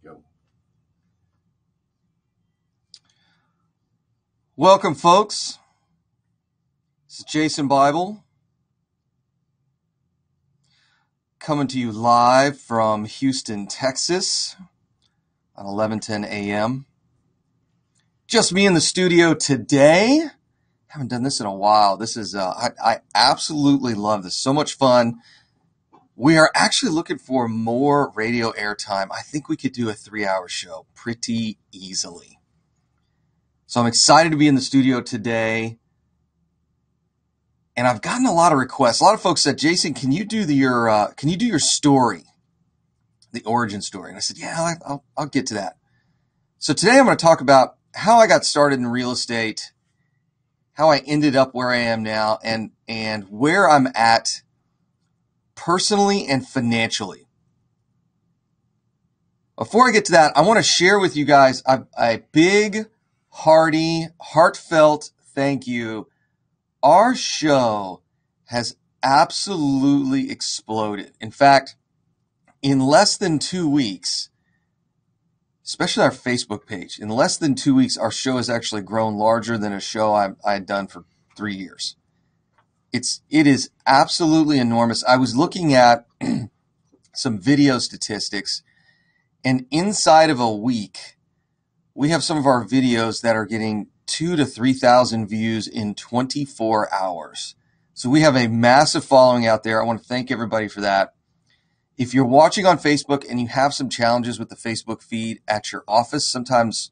Go. Welcome, folks. This is Jason Bible coming to you live from Houston, Texas on 11:10 a.m. Just me in the studio today. Haven't done this in a while. This is I absolutely love this. So much fun. We are actually looking for more radio airtime. I think we could do a 3-hour show pretty easily. So I'm excited to be in the studio today. And I've gotten a lot of requests. A lot of folks said, Jason, can you do your story, the origin story? And I said, yeah, I'll get to that. So today I'm going to talk about how I got started in real estate, how I ended up where I am now, and where I'm at personally and financially. Before I get to that, I want to share with you guys a big, hearty, heartfelt thank you. Our show has absolutely exploded. In fact, in less than 2 weeks, especially our Facebook page, in less than 2 weeks, our show has actually grown larger than a show I had done for 3 years. It is absolutely enormous. I was looking at some video statistics, and inside of a week, we have some of our videos that are getting 2,000 to 3,000 views in 24 hours. So we have a massive following out there. I want to thank everybody for that. If you're watching on Facebook and you have some challenges with the Facebook feed at your office, sometimes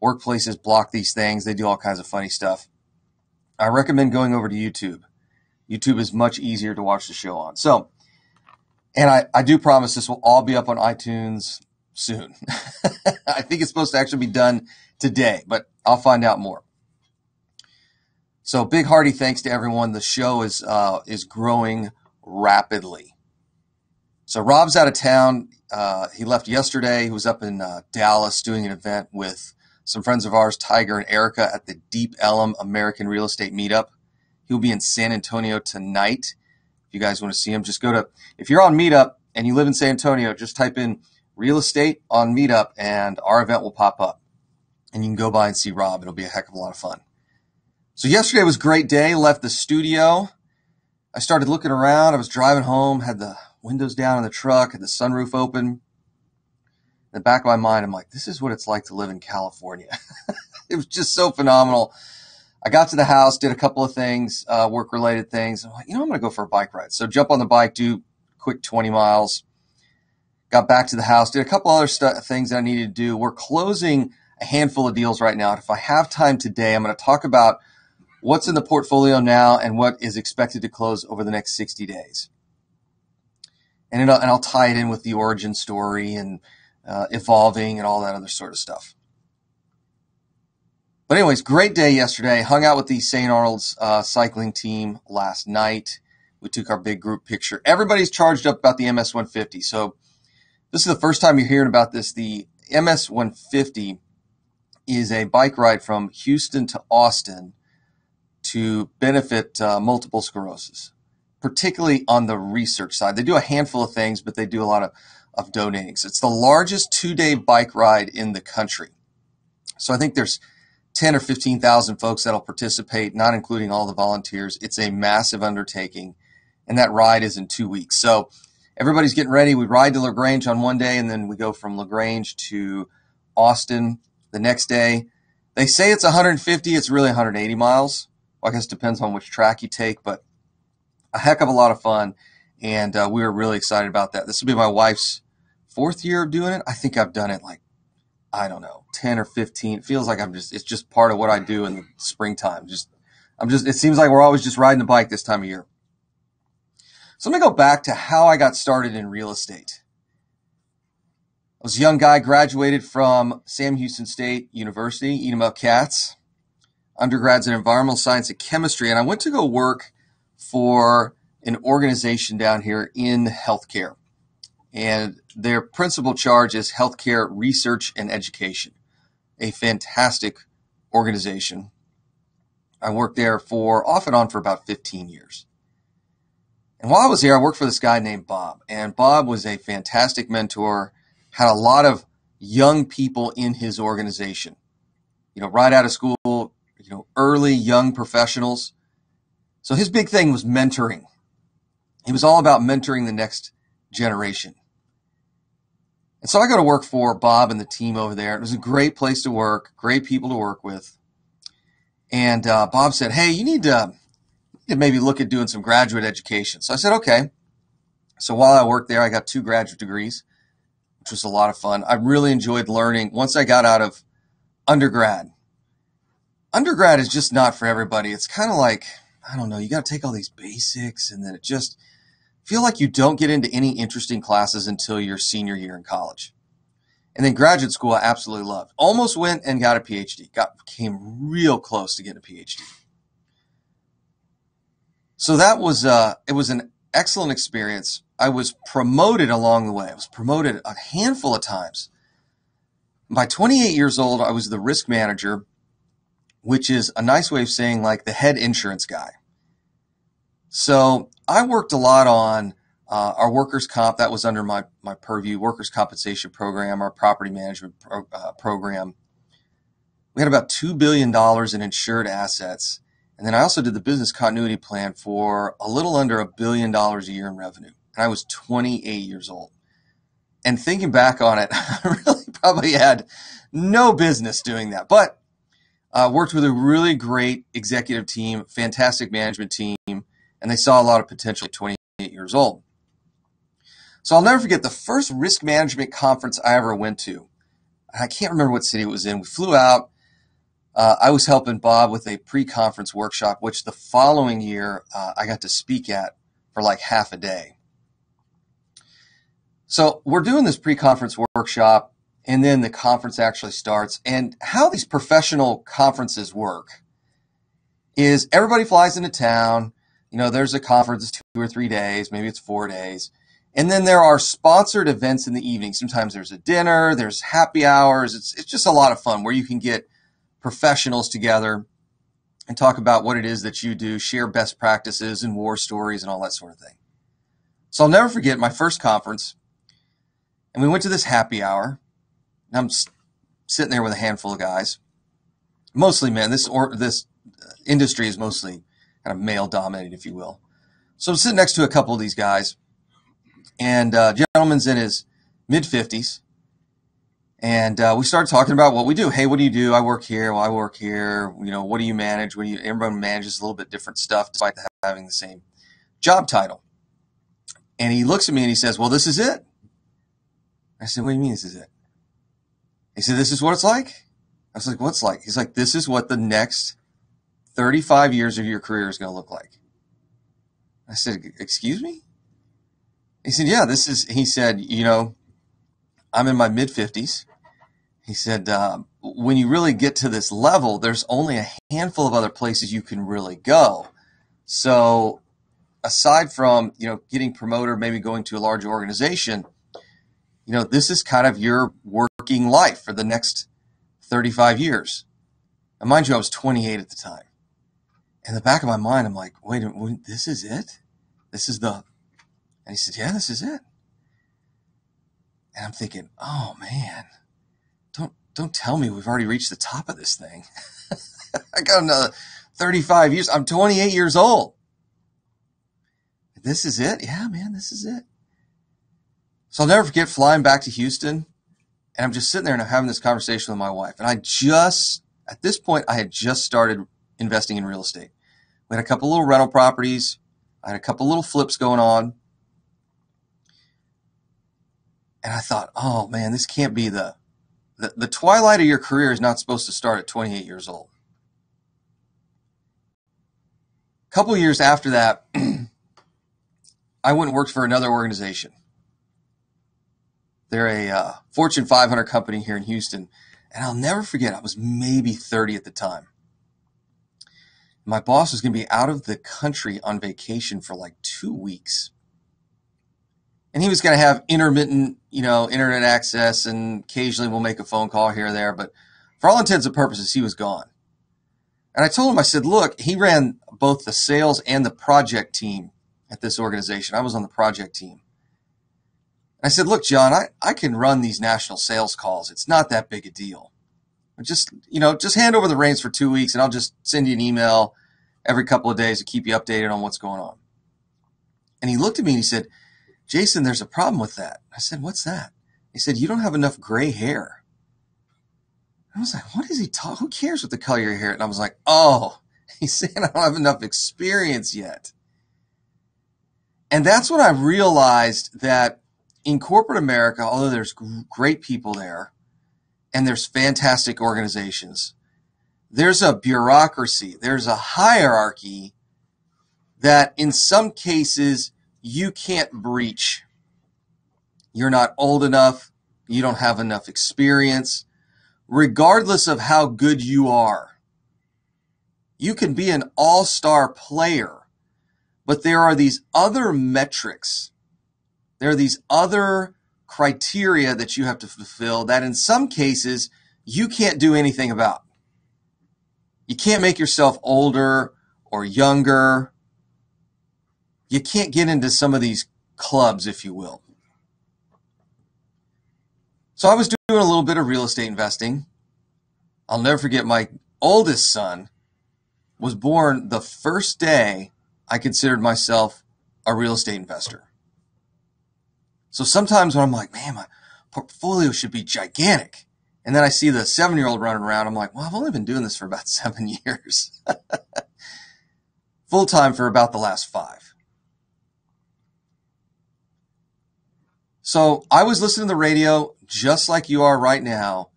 workplaces block these things. They do all kinds of funny stuff. I recommend going over to YouTube. YouTube is much easier to watch the show on. So, and I do promise this will all be up on iTunes soon. I think it's supposed to actually be done today, but I'll find out more. So big hearty thanks to everyone. The show is growing rapidly. So Rob's out of town. He left yesterday. He was up in Dallas doing an event with some friends of ours, Tiger and Erica, at the Deep Ellum American Real Estate Meetup. He'll be in San Antonio tonight. If you guys want to see him, just if you're on Meetup and you live in San Antonio, just type in real estate on Meetup and our event will pop up. And you can go by and see Rob. It'll be a heck of a lot of fun. So yesterday was a great day. Left the studio. I started looking around. I was driving home, had the windows down in the truck, had the sunroof open. In the back of my mind, I'm like, this is what it's like to live in California. It was just so phenomenal. I got to the house, did a couple of things, work-related things. I'm like, I'm going to go for a bike ride. So jump on the bike, do quick 20 miles. Got back to the house, did a couple other things that I needed to do. We're closing a handful of deals right now. If I have time today, I'm going to talk about what's in the portfolio now and what is expected to close over the next 60 days. And I'll tie it in with the origin story and evolving and all that other sort of stuff. But anyways, great day yesterday. Hung out with the St. Arnold's cycling team last night. We took our big group picture. Everybody's charged up about the MS 150. So this is the first time you're hearing about this. The MS 150 is a bike ride from Houston to Austin to benefit multiple sclerosis, particularly on the research side. They do a handful of things, but they do a lot of donating. So it's the largest 2-day bike ride in the country. So I think there's 10 or 15,000 folks that'll participate, not including all the volunteers. It's a massive undertaking, and that ride is in 2 weeks. So everybody's getting ready. We ride to LaGrange on one day, and then we go from LaGrange to Austin the next day. They say it's 150. It's really 180 miles. Well, I guess it depends on which track you take, but a heck of a lot of fun, and we were really excited about that. This will be my wife's 4th year of doing it. I think I've done it 10 or 15. It feels like it's just part of what I do in the springtime. It seems like we're always just riding the bike this time of year. So let me go back to how I got started in real estate. I was a young guy, graduated from Sam Houston State University, Eden Cats, undergrads in environmental science and chemistry, and I went to go work for an organization down here in healthcare. And their principal charge is healthcare research and education, a fantastic organization. I worked there off and on for about 15 years. And while I was there, I worked for this guy named Bob. And Bob was a fantastic mentor, had a lot of young people in his organization, right out of school, early young professionals. So his big thing was mentoring. He was all about mentoring the next generation. And so I go to work for Bob and the team over there. It was a great place to work, great people to work with. And Bob said, hey, you need to maybe look at doing some graduate education. So I said, okay. So while I worked there, I got 2 graduate degrees, which was a lot of fun. I really enjoyed learning once I got out of undergrad. Undergrad is just not for everybody. It's kind of like, I don't know, you got to take all these basics, and then it just feel like you don't get into any interesting classes until your senior year in college. And then graduate school, I absolutely loved. Almost went and got a PhD. Came real close to getting a PhD. So that was it was an excellent experience. I was promoted along the way. I was promoted a handful of times. By 28 years old, I was the risk manager, which is a nice way of saying like the head insurance guy. So I worked a lot on our workers' comp. That was under my purview, workers' compensation program, our property management program. We had about $2 billion in insured assets. And then I also did the business continuity plan for a little under $1 billion a year in revenue. And I was 28 years old. And thinking back on it, I really probably had no business doing that. But worked with a really great executive team, fantastic management team, and they saw a lot of potential at 28 years old. So I'll never forget the first risk management conference I ever went to. I can't remember what city it was in. We flew out. I was helping Bob with a pre-conference workshop, which the following year I got to speak at for like half a day. So we're doing this pre-conference workshop, and then the conference actually starts. And how these professional conferences work is everybody flies into town. There's a conference, it's 2 or 3 days, maybe it's 4 days. And then there are sponsored events in the evening. Sometimes there's a dinner, there's happy hours. It's just a lot of fun where you can get professionals together and talk about what it is that you do, share best practices and war stories and all that sort of thing. So I'll never forget my first conference. And we went to this happy hour. And I'm sitting there with a handful of guys, mostly men. This industry is mostly kind of male dominated, if you will. So I'm sitting next to a couple of these guys, and gentleman's in his mid-50s. And we started talking about what we do. Hey, what do you do? I work here. Well, I work here. What do you manage? Everyone manages a little bit different stuff despite having the same job title. And he looks at me and he says, well, this is it. I said, what do you mean this is it? He said, this is what it's like. I was like, what's like? He's like, this is what the next 35 years of your career is going to look like. I said, excuse me? He said, yeah, he said, I'm in my mid-50s. He said, when you really get to this level, there's only a handful of other places you can really go. So aside from, getting promoted or maybe going to a larger organization, this is kind of your working life for the next 35 years. And mind you, I was 28 at the time. In the back of my mind, I'm like, wait a minute, this is it? And he said, yeah, this is it. And I'm thinking, oh man, don't tell me we've already reached the top of this thing. I got another 35 years. I'm 28 years old. This is it? Yeah, man, this is it. So I'll never forget flying back to Houston, and I'm just sitting there and I'm having this conversation with my wife. And at this point, I had just started investing in real estate. We had a couple little rental properties. I had a couple little flips going on. And I thought, oh man, this can't be the twilight of your career is not supposed to start at 28 years old. A couple of years after that, I went and worked for another organization. They're a Fortune 500 company here in Houston. And I'll never forget, I was maybe 30 at the time. My boss was going to be out of the country on vacation for like 2 weeks. And he was going to have intermittent, internet access, and occasionally we'll make a phone call here or there. But for all intents and purposes, he was gone. And I told him, I said, look, he ran both the sales and the project team at this organization. I was on the project team. I said, look, John, I can run these national sales calls. It's not that big a deal. Just hand over the reins for 2 weeks and I'll just send you an email every couple of days to keep you updated on what's going on. And he looked at me and he said, Jason, there's a problem with that. I said, what's that? He said, you don't have enough gray hair. I was like, what is he talking? Who cares what the color of your hair? And I was like, oh, he's saying I don't have enough experience yet. And that's when I realized that in corporate America, although there's great people there and there's fantastic organizations, there's a bureaucracy, there's a hierarchy that in some cases you can't breach. You're not old enough. You don't have enough experience. Regardless of how good you are, you can be an all-star player, but there are these other metrics. There are these other criteria that you have to fulfill that in some cases you can't do anything about. You can't make yourself older or younger. You can't get into some of these clubs, if you will. So I was doing a little bit of real estate investing. I'll never forget, my oldest son was born the first day I considered myself a real estate investor. So sometimes when I'm like, man, my portfolio should be gigantic. And then I see the 7-year-old running around. I'm like, well, I've only been doing this for about 7 years. Full time for about the last 5. So I was listening to the radio just like you are right now.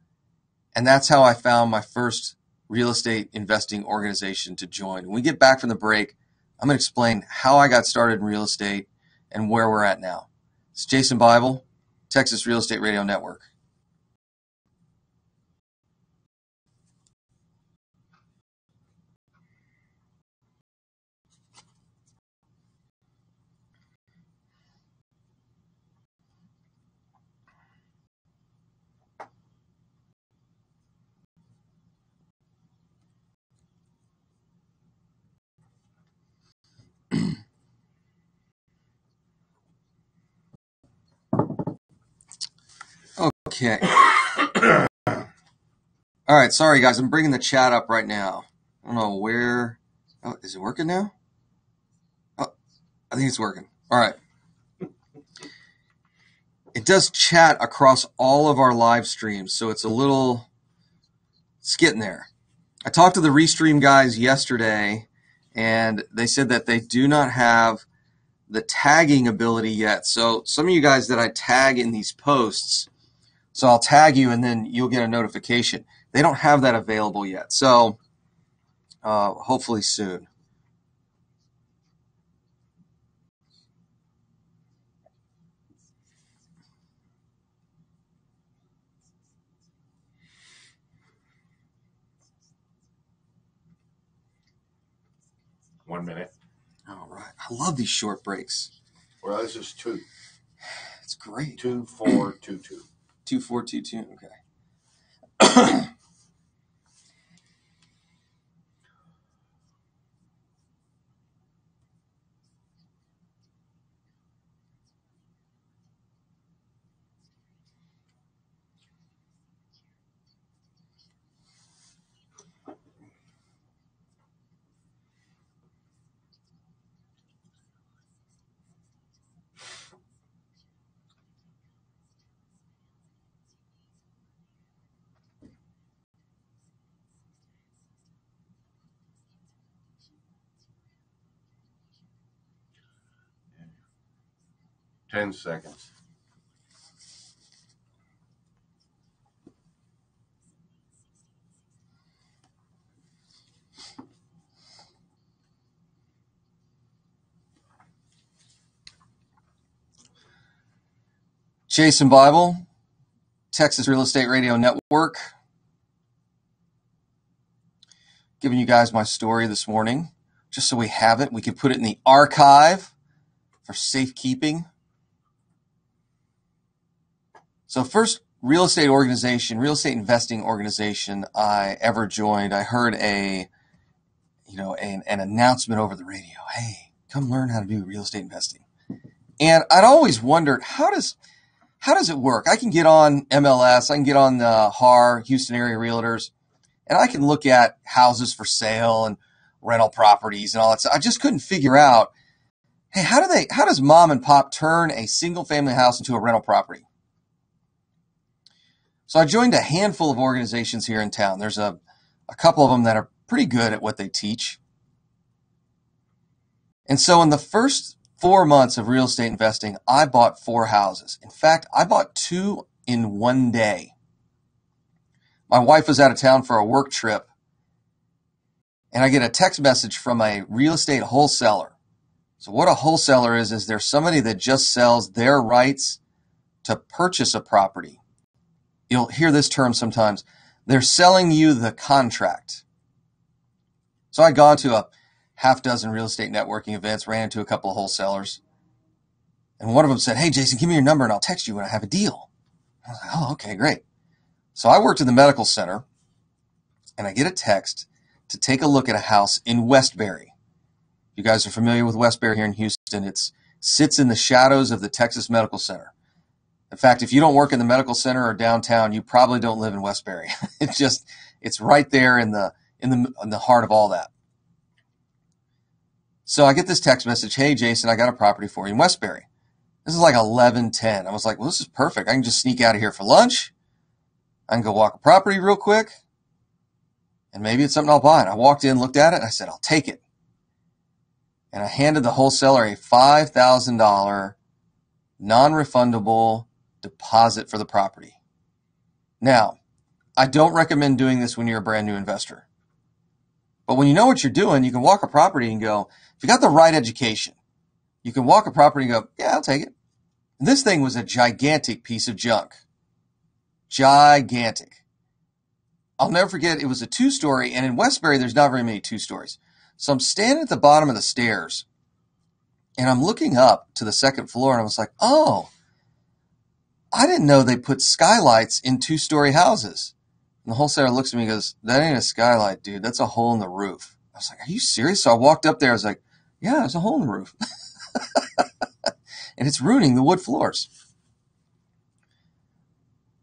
And that's how I found my first real estate investing organization to join. When we get back from the break, I'm going to explain how I got started in real estate and where we're at now. It's Jason Bible, Texas Real Estate Radio Network. Okay. All right. Sorry, guys. I'm bringing the chat up right now. I don't know where. Oh, is it working now? Oh, I think it's working. All right. It does chat across all of our live streams, so it's getting there. I talked to the Restream guys yesterday, and they said that they do not have the tagging ability yet. So some of you guys that I tag in these posts, so I'll tag you and then you'll get a notification. They don't have that available yet. So hopefully soon. One minute. All right. I love these short breaks. Well, this is 2. It's great. 2422. 2422. Okay. 10 seconds. Jason Bible, Texas Real Estate Radio Network. Giving you guys my story this morning, just so we have it. We can put it in the archive for safekeeping. So first real estate investing organization I ever joined, I heard an announcement over the radio. Hey, come learn how to do real estate investing. And I'd always wondered, how does how does it work? I can get on MLS, I can get on the HAR, Houston Area Realtors, and I can look at houses for sale and rental properties and all that stuff. I just couldn't figure out, hey, how does mom and pop turn a single family house into a rental property? So I joined a handful of organizations here in town. There's a couple of them that are pretty good at what they teach. And so in the first 4 months of real estate investing, I bought 4 houses. In fact, I bought 2 in one day. My wife was out of town for a work trip, and I get a text message from a real estate wholesaler. So what a wholesaler is there's somebody that just sells their rights to purchase a property. You'll hear this term sometimes. They're selling you the contract. So I'd gone to a half dozen real estate networking events, ran into a couple of wholesalers. And one of them said, hey, Jason, give me your number and I'll text you when I have a deal. I was like, oh, okay, great. So I worked in the medical center, and I get a text to take a look at a house in Westbury. You guys are familiar with Westbury here in Houston. It sits in the shadows of the Texas Medical Center. In fact, if you don't work in the medical center or downtown, you probably don't live in Westbury. It's right there in the heart of all that. So I get this text message, hey, Jason, I got a property for you in Westbury. This is like 11:10. I was like, well, this is perfect. I can just sneak out of here for lunch. I can go walk a property real quick, and maybe it's something I'll buy. And I walked in, looked at it, and I said, I'll take it. And I handed the wholesaler a $5,000 non-refundable deposit for the property. Now, I don't recommend doing this when you're a brand new investor. But when you know what you're doing, you can walk a property and go, if you got the right education, you can walk a property and go, yeah, I'll take it. And this thing was a gigantic piece of junk. Gigantic. I'll never forget, it was a 2-story, and in Westbury, there's not very many 2-stories. So I'm standing at the bottom of the stairs, and I'm looking up to the second floor, and I was like, oh, I didn't know they put skylights in 2-story houses. And the wholesaler looks at me and goes, that ain't a skylight, dude. That's a hole in the roof. I was like, are you serious? So I walked up there. I was like, yeah, there's a hole in the roof. And it's ruining the wood floors.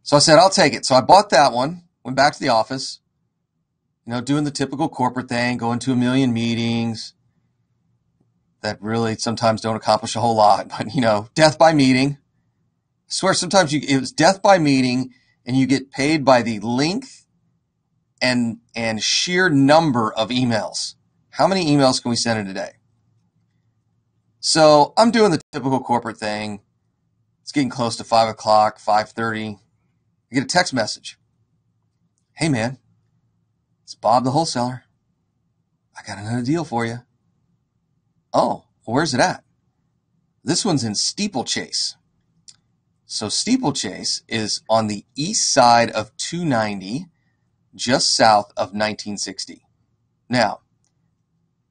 So I said, I'll take it. So I bought that one, went back to the office, doing the typical corporate thing, going to a million meetings that really sometimes don't accomplish a whole lot. But, death by meeting. I swear sometimes it was death by meeting, and you get paid by the length and sheer number of emails. How many emails can we send in a day? So I'm doing the typical corporate thing. It's getting close to 5 o'clock, 5:30. I get a text message. Hey, man, it's Bob the wholesaler. I got another deal for you. Oh, well, where's it at? This one's in Steeplechase. So Steeplechase is on the east side of 290, just south of 1960. Now,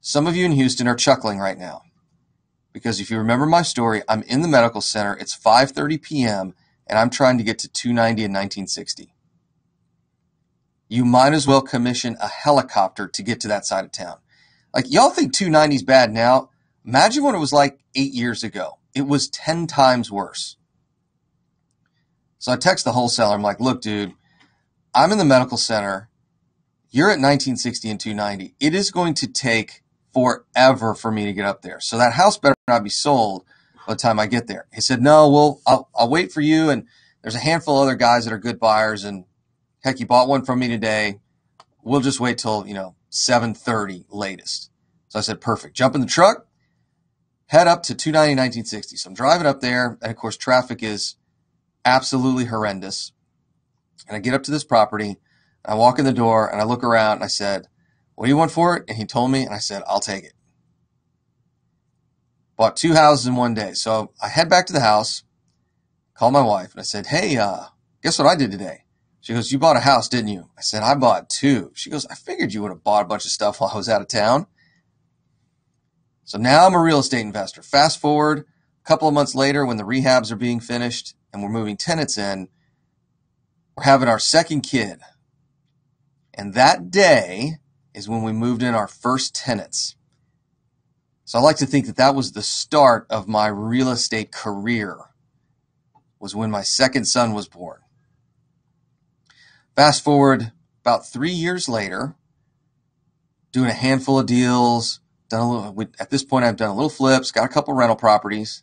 some of you in Houston are chuckling right now, because if you remember my story, I'm in the medical center. It's 5:30 p.m., and I'm trying to get to 290 in 1960. You might as well commission a helicopter to get to that side of town. Like, y'all think 290 is bad now. Imagine what it was like 8 years ago. It was 10 times worse. So I text the wholesaler. I'm like, look, dude, I'm in the medical center. You're at 1960 and 290. It is going to take forever for me to get up there. So that house better not be sold by the time I get there. He said, no, I'll wait for you. And there's a handful of other guys that are good buyers. And heck, you bought one from me today. We'll just wait till, 7:30 latest. So I said, perfect. Jump in the truck, head up to 290 1960. So I'm driving up there. And of course, traffic is absolutely horrendous. And I get up to this property, and I walk in the door, and I look around, and I said, what do you want for it? And he told me, and I said, I'll take it. Bought 2 houses in one day. So I head back to the house, called my wife, and I said, hey, guess what I did today? She goes, you bought a house, didn't you? I said, I bought 2. She goes, I figured you would have bought a bunch of stuff while I was out of town. So now I'm a real estate investor. Fast forward a couple of months later, when the rehabs are being finished and we're moving tenants in, we're having our second kid. And that day is when we moved in our first tenants. So I like to think that was the start of my real estate career. was when my second son was born. Fast forward about 3 years later, doing a handful of deals, at this point I've done a little flips, got a couple rental properties.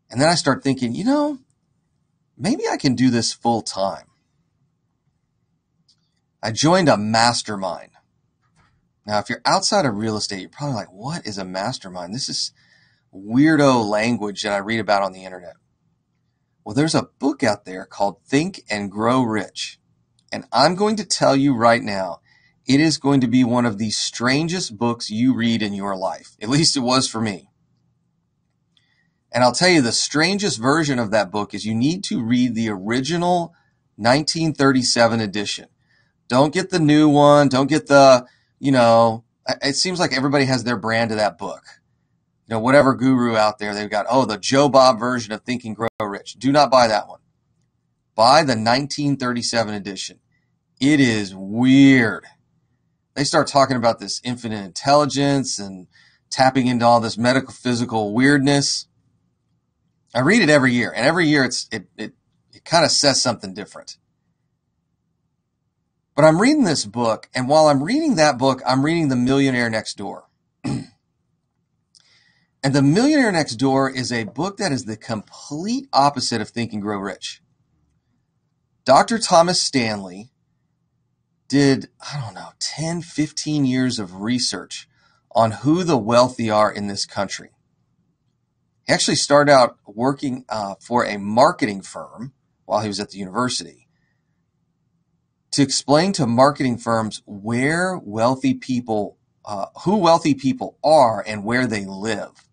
And then I start thinking, maybe I can do this full time. I joined a mastermind. Now, if you're outside of real estate, you're probably like, what is a mastermind? This is weirdo language that I read about on the internet. Well, there's a book out there called Think and Grow Rich. And I'm going to tell you right now, it is going to be one of the strangest books you read in your life. At least it was for me. And I'll tell you, the strangest version of that book is you need to read the original 1937 edition. Don't get the new one. Don't get the, it seems like everybody has their brand of that book. Whatever guru out there, they've got, the Joe Bob version of Think and Grow Rich. Do not buy that one. Buy the 1937 edition. It is weird. They start talking about this infinite intelligence and tapping into all this medical physical weirdness. I read it every year, and every year it kind of says something different. But I'm reading this book, and while I'm reading that book, I'm reading The Millionaire Next Door. And The Millionaire Next Door is a book that is the complete opposite of Think and Grow Rich. Dr. Thomas Stanley did, 10, 15 years of research on who the wealthy are in this country. He actually started out working for a marketing firm while he was at the university to explain to marketing firms where wealthy people, who wealthy people are and where they live.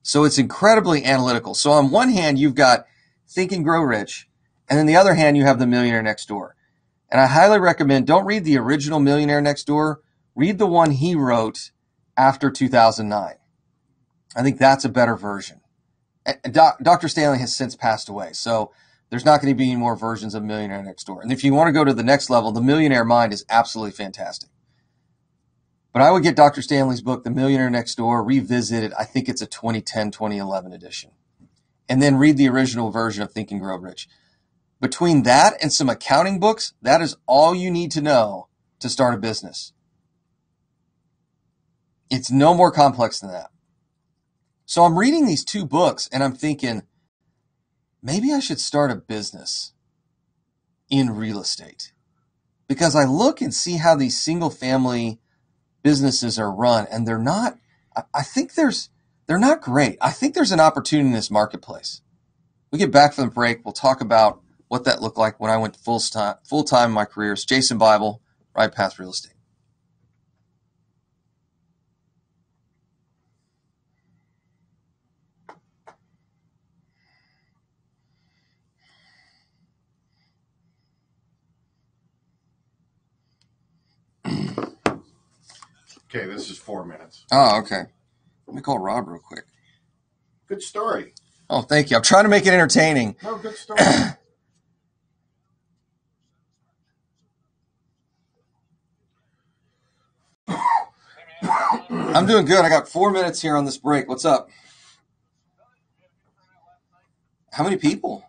So it's incredibly analytical. So on one hand, you've got Think and Grow Rich, and then the other hand, you have The Millionaire Next Door. And I highly recommend, don't read the original Millionaire Next Door. Read the one he wrote after 2009. I think that's a better version. Dr. Stanley has since passed away, so there's not going to be any more versions of Millionaire Next Door. And if you want to go to the next level, The Millionaire Mind is absolutely fantastic. But I would get Dr. Stanley's book, The Millionaire Next Door, revisit it. I think it's a 2010, 2011 edition. And then read the original version of Think and Grow Rich. Between that and some accounting books, that is all you need to know to start a business. It's no more complex than that. So I'm reading these two books and I'm thinking, maybe I should start a business in real estate. Because I look and see how these single family businesses are run and they're not great. I think there's an opportunity in this marketplace. We get back from the break. We'll talk about what that looked like when I went full time in my career. It's Jason Bible, Right Path Real Estate. Okay, this is 4 minutes. Oh, okay. Let me call Rob real quick. Good story. Oh, thank you. I'm trying to make it entertaining. No, good story. I'm doing good. I got 4 minutes here on this break. What's up? How many people?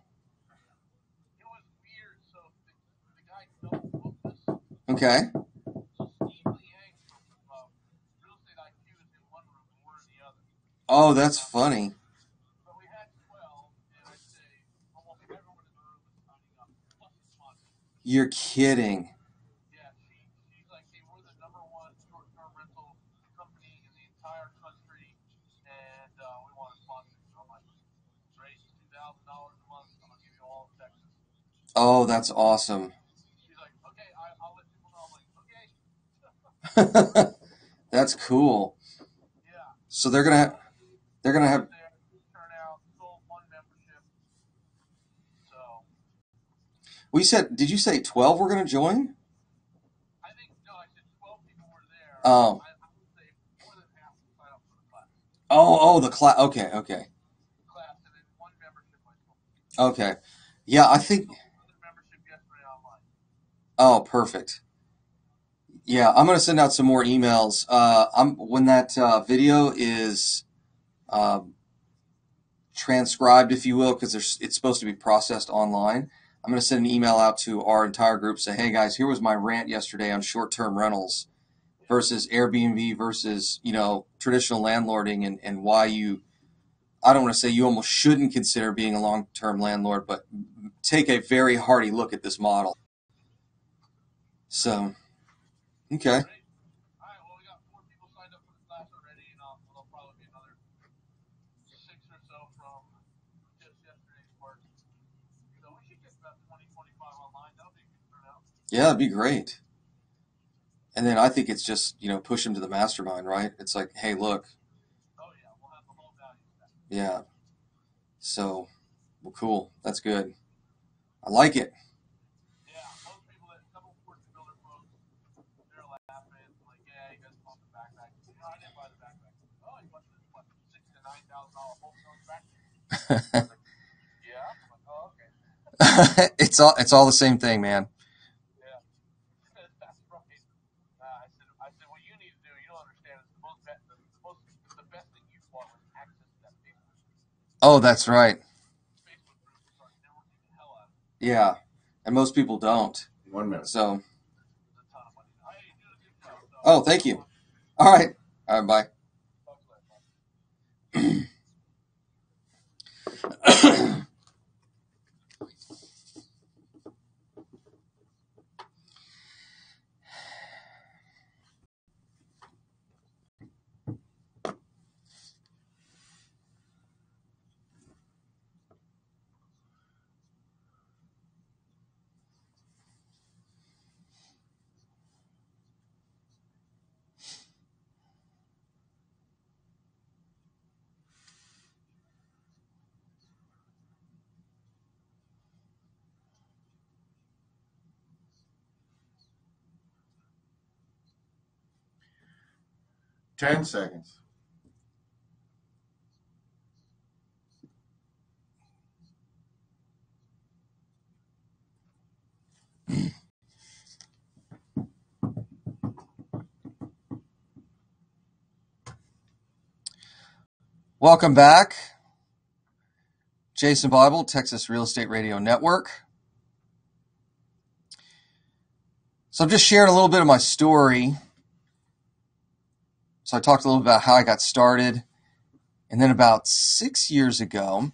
Okay. Oh, that's funny. You're kidding. Oh, that's awesome. That's cool. So they're gonna have. We said, did you say 12 were gonna join? Oh. Oh, the class. Okay. Okay. Yeah, I think. Oh, perfect. Yeah, I'm gonna send out some more emails. When that video is transcribed, if you will, because it's supposed to be processed online. I'm going to send an email out to our entire group, say, hey guys, here was my rant yesterday on short-term rentals versus Airbnb versus, traditional landlording, and why I don't want to say you almost shouldn't consider being a long-term landlord, but take a very hearty look at this model. So, okay. Yeah, that'd be great. And then I think it's just, push them to the mastermind, right? It's like, hey, look. Yeah. So, well, cool. That's good. I like it. It's all the same thing, man. Oh, that's right. Yeah. And most people don't. 1 minute. So, oh, thank you. All right. All right, bye. Ten seconds. Welcome back. Jason Bible, Texas Real Estate Radio Network. So I'm just sharing a little bit of my story. So I talked a little about how I got started. And then about 6 years ago,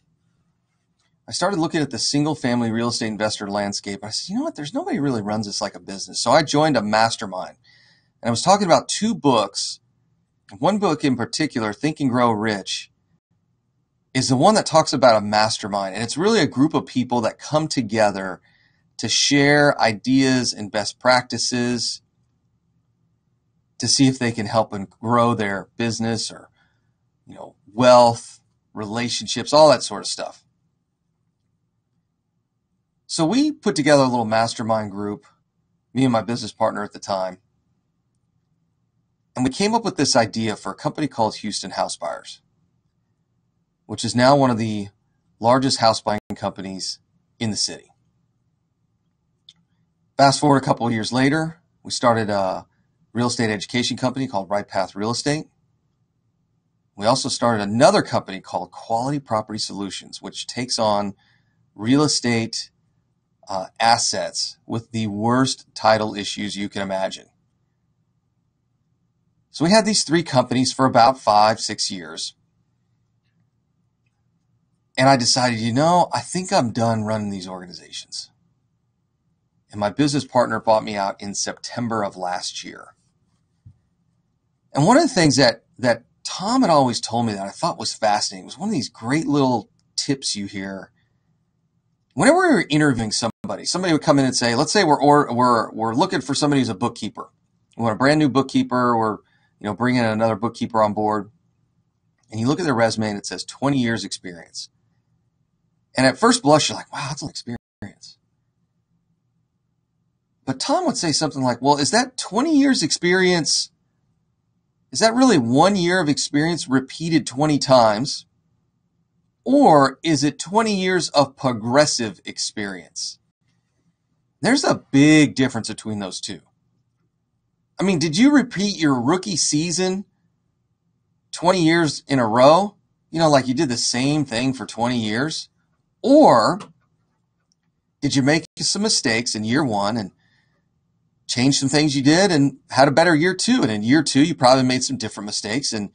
I started looking at the single-family real estate investor landscape. I said, you know what? There's nobody who really runs this like a business. So I joined a mastermind. And I was talking about 2 books. One book in particular, Think and Grow Rich, is the one that talks about a mastermind. And it's really a group of people that come together to share ideas and best practices to see if they can help and grow their business or, wealth, relationships, all that sort of stuff. So we put together a little mastermind group, me and my business partner at the time, and we came up with this idea for a company called Houston House Buyers, which is now one of the largest house buying companies in the city. Fast forward a couple of years later, we started a real estate education company called Right Path Real Estate. We also started another company called Quality Property Solutions, which takes on real estate assets with the worst title issues you can imagine. So we had these 3 companies for about 5-6 years. And I decided, I think I'm done running these organizations. And my business partner bought me out in September of last year. And one of the things that Tom had always told me that I thought was fascinating was one of these great little tips you hear. Whenever we were interviewing somebody would come in and say, let's say we're looking for somebody who's a bookkeeper. We want a brand new bookkeeper. We're bringing another bookkeeper on board. And you look at their resume and it says 20 years experience. And at first blush, you're like, wow, that's an experience. But Tom would say something like, well, is that 20 years experience? Is that really 1 year of experience repeated 20 times? Or is it 20 years of progressive experience? There's a big difference between those two. I mean, did you repeat your rookie season 20 years in a row? like you did the same thing for 20 years? Or did you make some mistakes in year one and change some things you did and had a better year two? And in year two, you probably made some different mistakes. And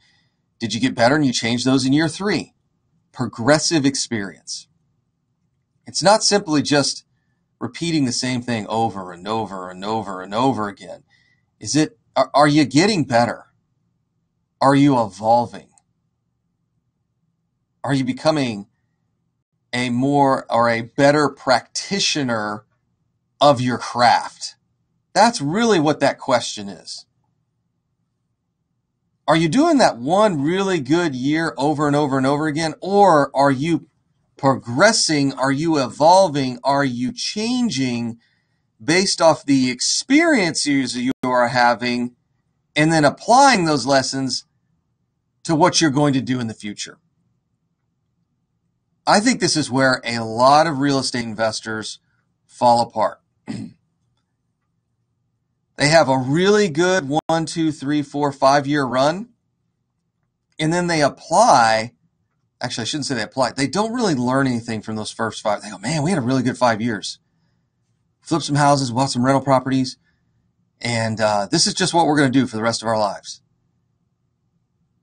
did you get better and you changed those in year three? Progressive experience. It's not simply just repeating the same thing over and over and over and over again. Are you getting better? Are you evolving? Are you becoming a more or a better practitioner of your craft? That's really what that question is. Are you doing that one really good year over and over and over again? Or are you progressing? Are you evolving? Are you changing based off the experiences you are having and then applying those lessons to what you're going to do in the future? I think this is where a lot of real estate investors fall apart. They have a really good 1, 2, 3, 4, 5-year run, and then they apply. Actually, I shouldn't say they apply. They don't really learn anything from those first 5. They go, man, we had a really good 5 years. Flipped some houses, bought some rental properties, and this is just what we're going to do for the rest of our lives.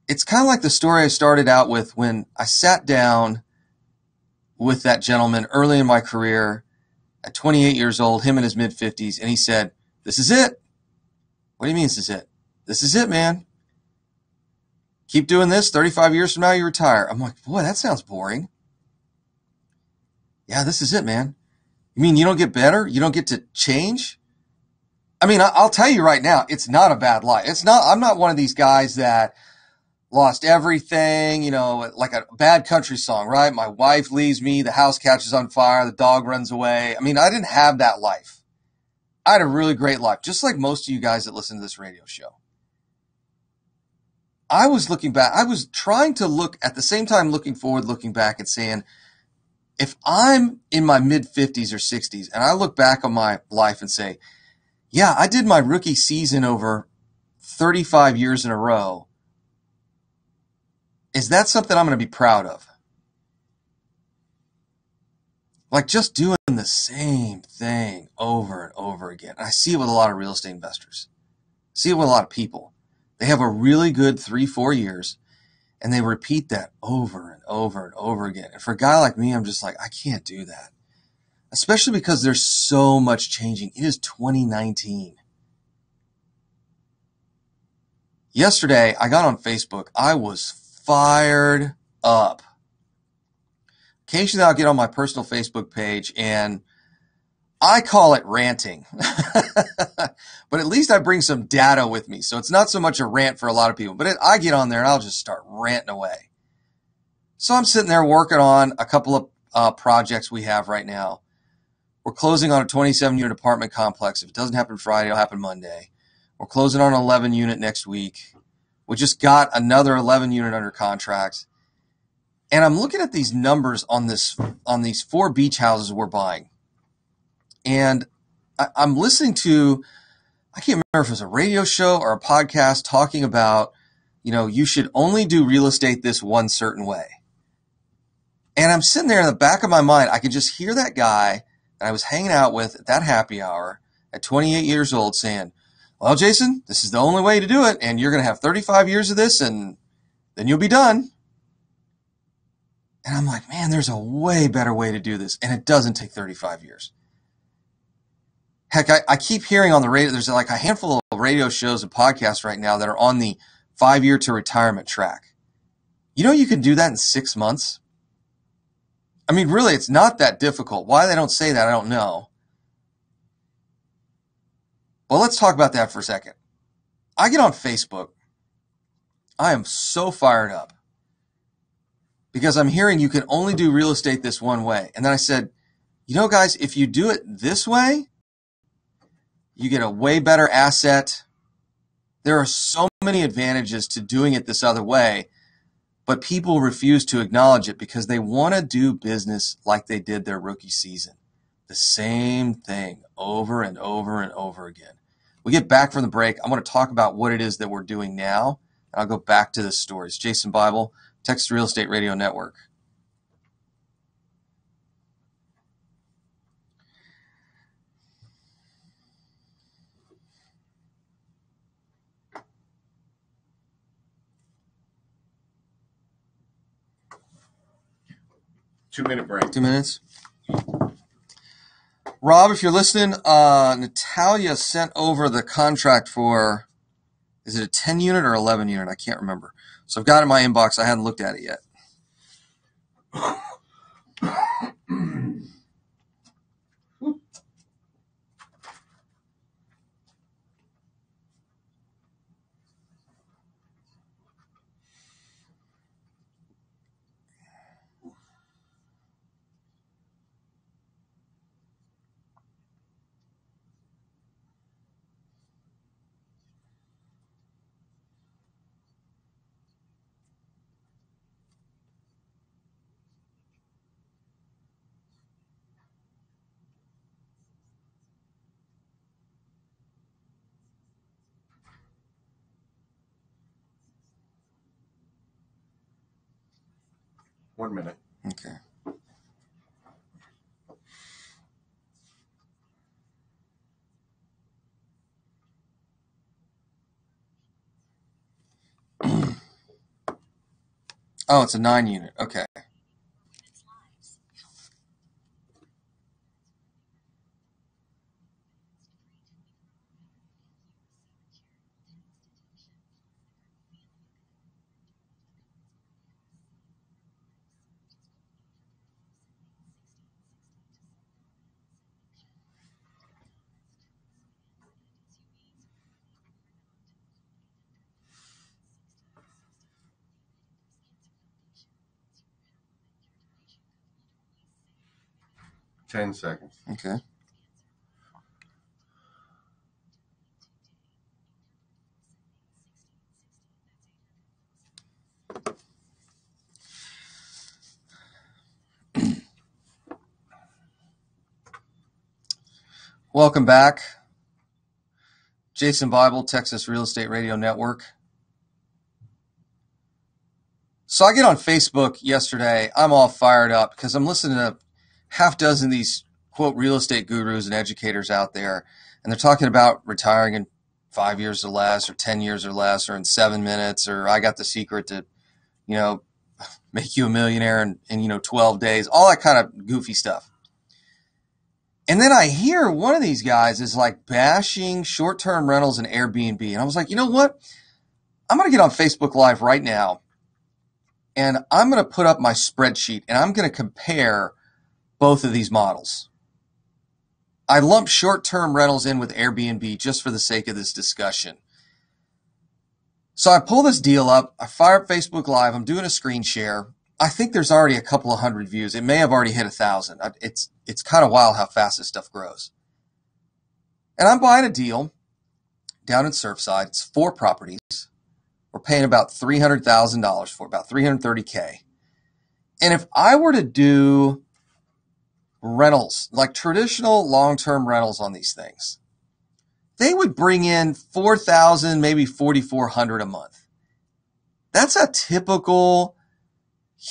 It's kind of like the story I started out with when I sat down with that gentleman early in my career at 28 years old, him in his mid-50s, and he said, this is it. What do you mean this is it? This is it, man. Keep doing this. 35 years from now, you retire. I'm like, boy, that sounds boring. Yeah, this is it, man. You mean you don't get better? You don't get to change? I mean, I'll tell you right now, it's not a bad life. I'm not one of these guys that lost everything, like a bad country song, right? My wife leaves me, the house catches on fire, the dog runs away. I mean, I didn't have that life. I had a really great life, just like most of you guys that listen to this radio show. I was looking back. I was trying to look at the same time, looking forward, looking back and saying, if I'm in my mid-50s or 60s and I look back on my life and say, yeah, I did my rookie season over 35 years in a row, is that something I'm going to be proud of? Like just doing the same thing over and over again. And I see it with a lot of real estate investors. I see it with a lot of people. They have a really good 3-4 years and they repeat that over and over and over again. And for a guy like me, I'm just like, I can't do that. Especially because there's so much changing. It is 2019. Yesterday, I got on Facebook. I was fired up. Occasionally, I'll get on my personal Facebook page, and I call it ranting. But at least I bring some data with me, so it's not so much a rant for a lot of people. But I get on there, and I'll just start ranting away. So I'm sitting there working on a couple of projects we have right now. We're closing on a 27-unit apartment complex. If it doesn't happen Friday, it'll happen Monday. We're closing on an 11-unit next week. We just got another 11-unit under contract. And I'm looking at these numbers on these 4 beach houses we're buying. And I'm listening to, I can't remember if it was a radio show or a podcast talking about, you should only do real estate this one certain way. And I'm sitting there in the back of my mind, I could just hear that guy that I was hanging out with at that happy hour at 28 years old saying, well, Jason, this is the only way to do it. And you're going to have 35 years of this and then you'll be done. And I'm like, man, there's a way better way to do this. And it doesn't take 35 years. Heck, I keep hearing on the radio, there's like a handful of radio shows and podcasts right now that are on the 5-year to retirement track. You can do that in 6 months. I mean, really, it's not that difficult. Why they don't say that, I don't know. Well, let's talk about that for a second. I get on Facebook. I am so fired up because I'm hearing you can only do real estate this one way. And then I said, guys, if you do it this way, you get a way better asset. There are so many advantages to doing it this other way, but people refuse to acknowledge it because they want to do business like they did their rookie season. The same thing over and over and over again. We get back from the break. I want to talk about what it is that we're doing now, and I'll go back to the stories. Jason Bible, Texas Real Estate Radio Network. Two-minute break. 2 minutes. Rob, if you're listening, Natalia sent over the contract for, is it a 10 unit or 11 unit? I can't remember. So I've got it in my inbox. I hadn't looked at it yet. One minute. Okay. Oh, it's a 9 unit. Okay. Ten seconds. Okay. Welcome back. Jason Bible, Texas Real Estate Radio Network. So I get on Facebook yesterday. I'm all fired up because I'm listening to half dozen of these, quote, real estate gurus and educators out there. And they're talking about retiring in 5 years or less, or 10 years or less, or in 7 minutes, or I got the secret to, make you a millionaire in 12 days, all that kind of goofy stuff. And then I hear one of these guys is like bashing short-term rentals and Airbnb. And I was like, you know what? I'm going to get on Facebook Live right now. And I'm going to put up my spreadsheet and I'm going to compare both of these models. I lump short-term rentals in with Airbnb just for the sake of this discussion. So I pull this deal up. I fire up Facebook Live. I'm doing a screen share. I think there's already a couple of hundred views. It may have already hit 1,000. It's kind of wild how fast this stuff grows. And I'm buying a deal down in Surfside. It's 4 properties. We're paying about $300,000 for, about $330K. And if I were to do rentals, like traditional long-term rentals on these things, they would bring in $4,000, maybe $4,400 a month. That's a typical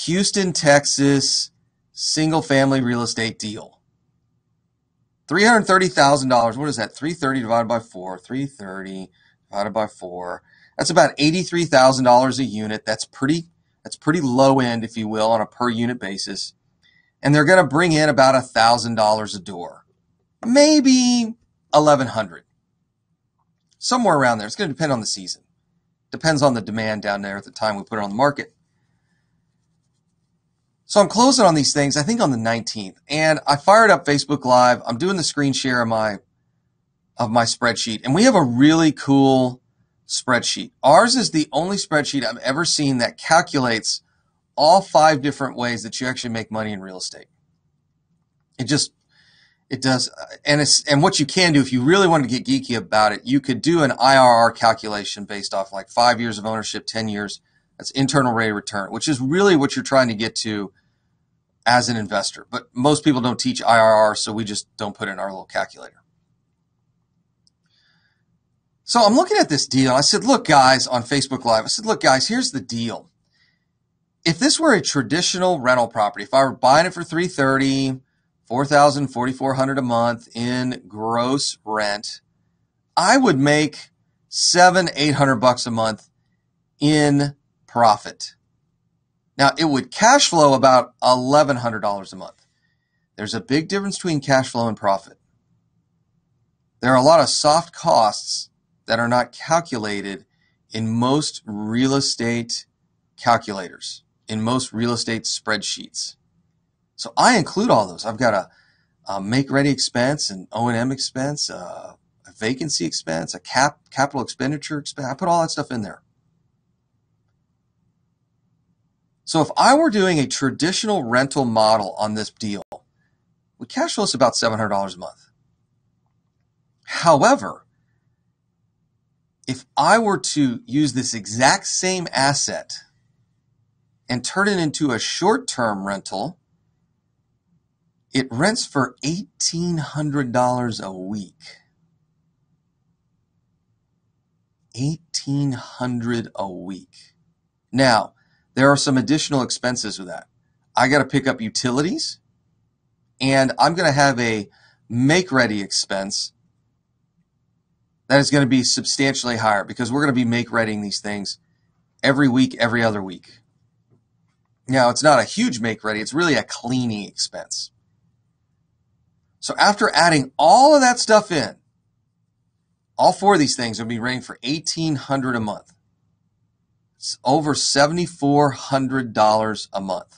Houston, Texas, single-family real estate deal. $330,000. What is that? 330 divided by 4. 330 divided by 4. That's about $83,000 a unit. That's pretty low end, if you will, on a per unit basis. And they're going to bring in about $1,000 a door, maybe $1,100, somewhere around there. It's going to depend on the season. Depends on the demand down there at the time we put it on the market. So I'm closing on these things, I think on the 19th, and I fired up Facebook Live. I'm doing the screen share of my spreadsheet, and we have a really cool spreadsheet. Ours is the only spreadsheet I've ever seen that calculates all 5 different ways that you actually make money in real estate. It does, and what you can do if you really want to get geeky about it, you could do an IRR calculation based off like 5 years of ownership, 10 years. That's internal rate of return, which is really what you're trying to get to as an investor. But most people don't teach IRR, so we just don't put it in our little calculator. So I'm looking at this deal. I said, look, guys, on Facebook Live, I said, look, guys, here's the deal. if this were a traditional rental property, if I were buying it for $330, $4,000, $4,400 a month in gross rent, I would make $700-800 a month in profit. Now, it would cash flow about $1,100 a month. There's a big difference between cash flow and profit. There are a lot of soft costs that are not calculated in most real estate calculators, in most real estate spreadsheets. So I include all those. I've got a make-ready expense, an O&M expense, a vacancy expense, a capital expenditure expense. I put all that stuff in there. So if I were doing a traditional rental model on this deal, we cash flow us about $700 a month. However, if I were to use this exact same asset and turn it into a short-term rental, it rents for $1,800 a week. $1,800 a week. Now, there are some additional expenses with that. I got to pick up utilities, and I'm going to have a make-ready expense that is going to be substantially higher because we're going to be make-readying these things every week, every other week. Now, it's not a huge make-ready. It's really a cleaning expense. So after adding all of that stuff in, all four of these things will be renting for $1,800 a month. It's over $7,400 a month.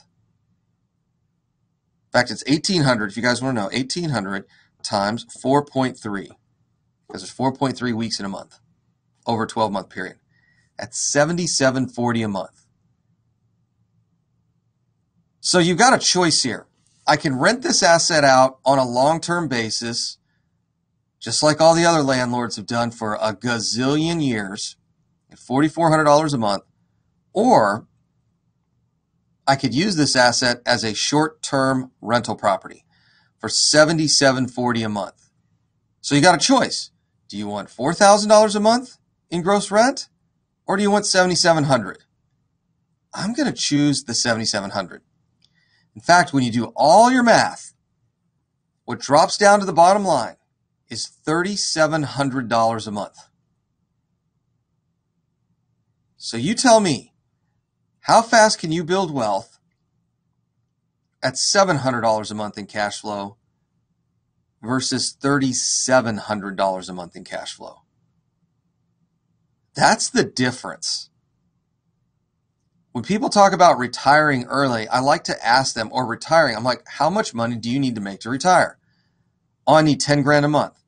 In fact, it's $1,800. If you guys want to know, $1,800 times 4.3. Because there's 4.3 weeks in a month over a 12-month period. That's $7,740 a month. So you've got a choice here. I can rent this asset out on a long-term basis, just like all the other landlords have done for a gazillion years, at $4,400 a month, or I could use this asset as a short-term rental property for $7,740 a month. So you got a choice. Do you want $4,000 a month in gross rent, or do you want $7,700? I'm going to choose the $7,700. In fact, when you do all your math, what drops down to the bottom line is $3,700 a month. So you tell me, how fast can you build wealth at $700 a month in cash flow versus $3,700 a month in cash flow? That's the difference. When people talk about retiring early, I like to ask them, or retiring, I'm like, how much money do you need to make to retire? Oh, I need 10 grand a month.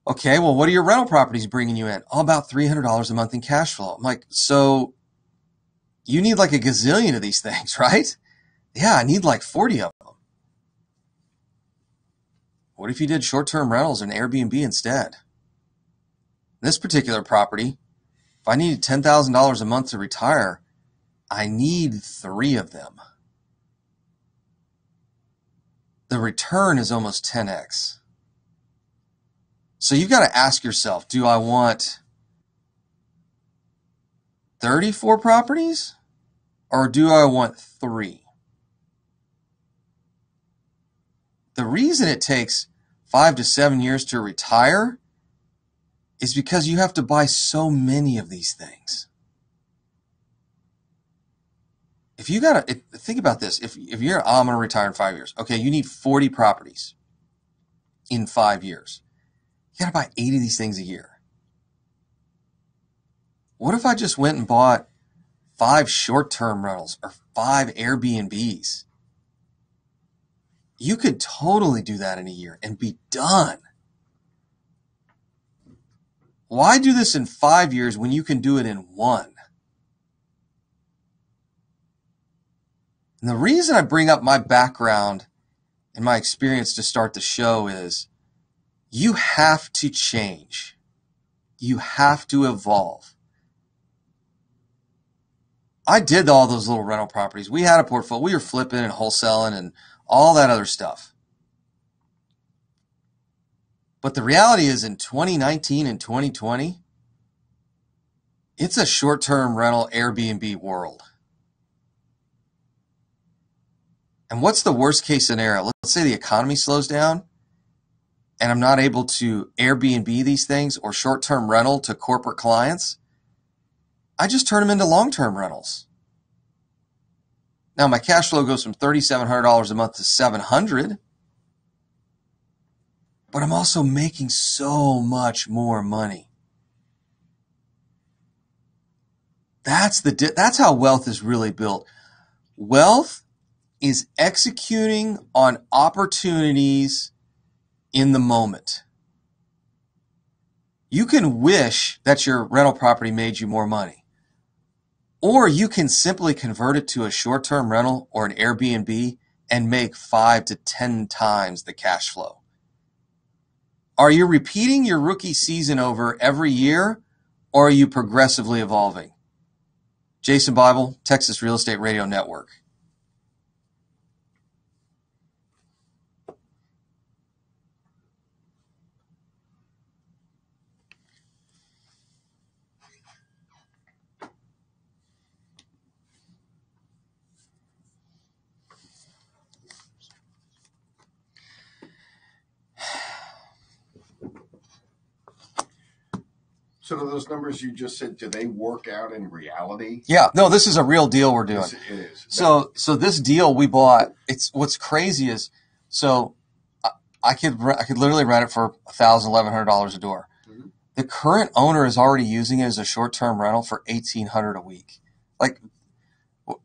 Okay, well, what are your rental properties bringing you in? Oh, about $300 a month in cash flow. I'm like, so you need like a gazillion of these things, right? Yeah, I need like 40 of them. What if you did short-term rentals and Airbnb instead? This particular property, if I needed $10,000 a month to retire, I need 3 of them. The return is almost 10x. So you've got to ask yourself, do I want 34 properties or do I want 3? The reason it takes 5 to 7 years to retire is because you have to buy so many of these things. If you got to think about this, if you're, oh, I'm going to retire in 5 years. Okay, you need 40 properties in 5 years. You got to buy 80 of these things a year. What if I just went and bought 5 short-term rentals or 5 Airbnbs? You could totally do that in a year and be done. Why do this in 5 years when you can do it in 1? And the reason I bring up my background and my experience to start the show is you have to change. You have to evolve. I did all those little rental properties. We had a portfolio. We were flipping and wholesaling and all that other stuff. But the reality is in 2019 and 2020, it's a short-term rental Airbnb world. And what's the worst case scenario? Let's say the economy slows down and I'm not able to Airbnb these things or short-term rental to corporate clients. I just turn them into long-term rentals. Now my cash flow goes from $3,700 a month to $700, but I'm also making so much more money. That's how wealth is really built. Wealth is executing on opportunities in the moment. You can wish that your rental property made you more money, or you can simply convert it to a short-term rental or an Airbnb and make 5 to 10 times the cash flow. Are you repeating your rookie season over every year, or are you progressively evolving? Jason Bible, Texas Real Estate Radio Network. So do those numbers you just said, do they work out in reality? Yeah, no, this is a real deal we're doing. It is. So this deal we bought, it's what's crazy is, so I could literally rent it for $1,000, $1,100 a door. Mhm. The current owner is already using it as a short-term rental for $1,800 a week. Like,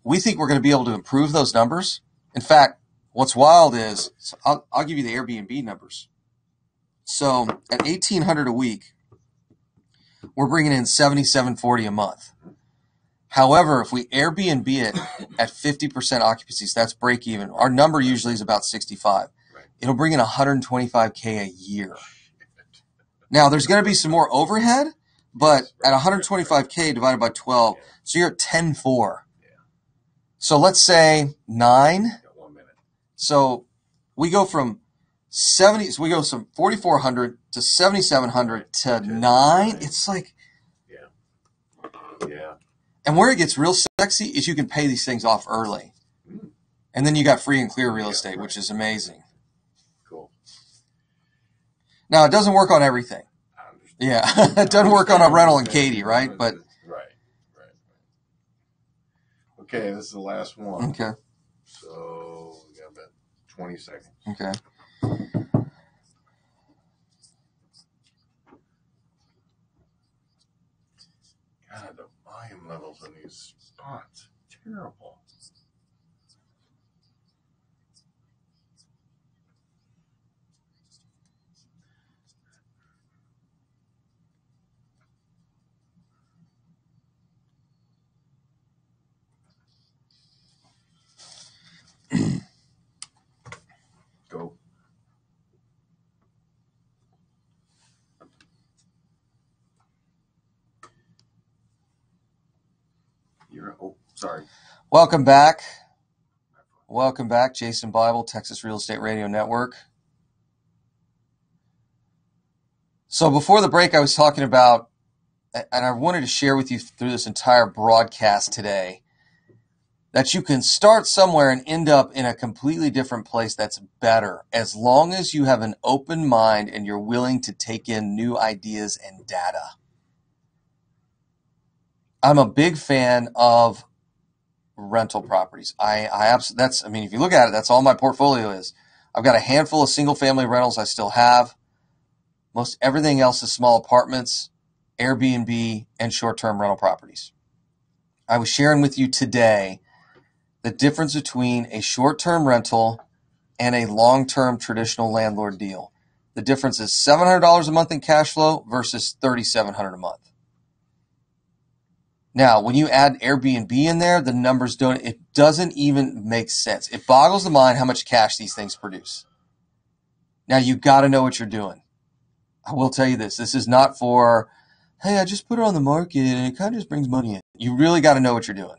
we think we're going to be able to improve those numbers. In fact, what's wild is, so I'll give you the Airbnb numbers. So at $1,800 a week, we're bringing in $77.40 a month. However, if we Airbnb it at 50% occupancies, that's break even. Our number usually is about 65. Right. It'll bring in $125K a year. Now, there's going to be some more overhead, but at $125K divided by 12, so you're at 10.4. Yeah. So let's say 9. Got 1 minute. So we go from 4,400 to 7,700 to 9. It's like, Yeah. and where it gets real sexy is you can pay these things off early. And then you got free and clear real estate, which is amazing. Cool. Now, it doesn't work on everything. I understand. Yeah, it doesn't work on a rental in Katy, right? But Right. Okay, this is the last one. okay. So we got about 20 seconds. Okay. God, the volume levels on these spots, terrible. Go. Sorry. Welcome back. Welcome back, Jason Bible, Texas Real Estate Radio Network. So before the break, I was talking about, and I wanted to share with you through this entire broadcast today, that you can start somewhere and end up in a completely different place that's better, as long as you have an open mind and you're willing to take in new ideas and data. I'm a big fan of rental properties. If you look at it, that's all my portfolio is. I've got a handful of single family rentals I still have. Most everything else is small apartments, Airbnb, and short-term rental properties. I was sharing with you today the difference between a short-term rental and a long-term traditional landlord deal. The difference is $700 a month in cash flow versus $3,700 a month. Now, when you add Airbnb in there, the numbers it doesn't even make sense. It boggles the mind how much cash these things produce. Now, you got to know what you're doing. I will tell you this. This is not for, hey, I just put it on the market and it kind of just brings money in. You really got to know what you're doing.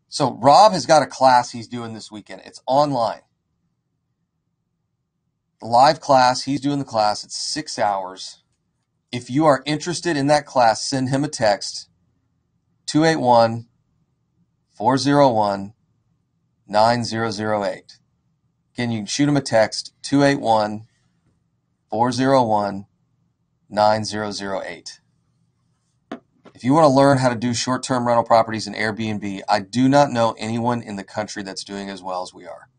So Rob has got a class he's doing this weekend. It's online. The live class, he's doing the class. It's 6 hours. If you are interested in that class, send him a text, 281-401-9800. 9008. Again, you can shoot them a text, 281-401-9008. If you want to learn how to do short-term rental properties in Airbnb, I do not know anyone in the country that's doing as well as we are.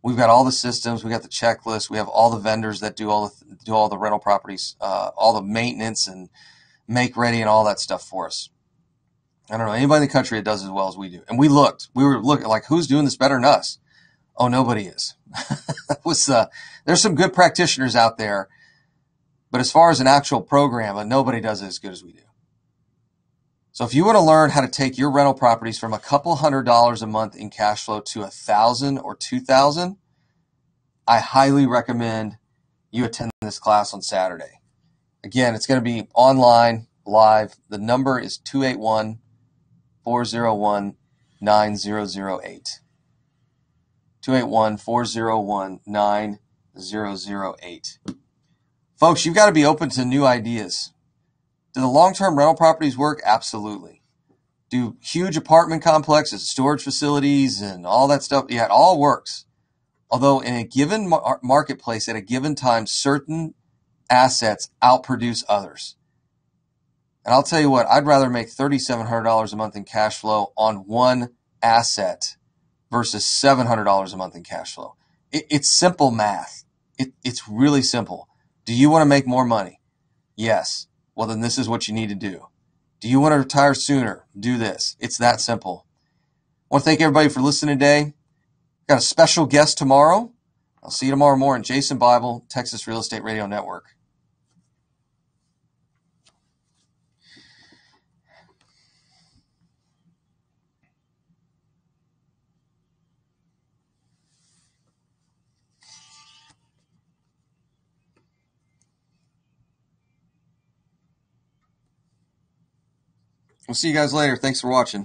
We've got all the systems, we got the checklist, we have all the vendors that do all the rental properties, all the maintenance and make ready and all that stuff for us. I don't know anybody in the country that does as well as we do. And we were looking like, who's doing this better than us? Oh, nobody is. There's some good practitioners out there, but as far as an actual program, nobody does it as good as we do. So if you want to learn how to take your rental properties from a couple $100 a month in cash flow to $1,000 or $2,000, I highly recommend you attend this class on Saturday. Again, it's going to be online, live. The number is 281-401-9008. 281-401-9008. Folks, you've got to be open to new ideas. Do the long-term rental properties work? Absolutely. Do huge apartment complexes, storage facilities, and all that stuff? Yeah, it all works. Although in a given marketplace at a given time, certain assets outproduce others. And I'll tell you what, I'd rather make $3,700 a month in cash flow on one asset versus $700 a month in cash flow. It's simple math. It's really simple. Do you want to make more money? Yes. Well, then this is what you need to do. Do you want to retire sooner? Do this. It's that simple. I want to thank everybody for listening today. Got a special guest tomorrow. I'll see you tomorrow morning. Jason Bible, Texas Real Estate Radio Network. We'll see you guys later. Thanks for watching.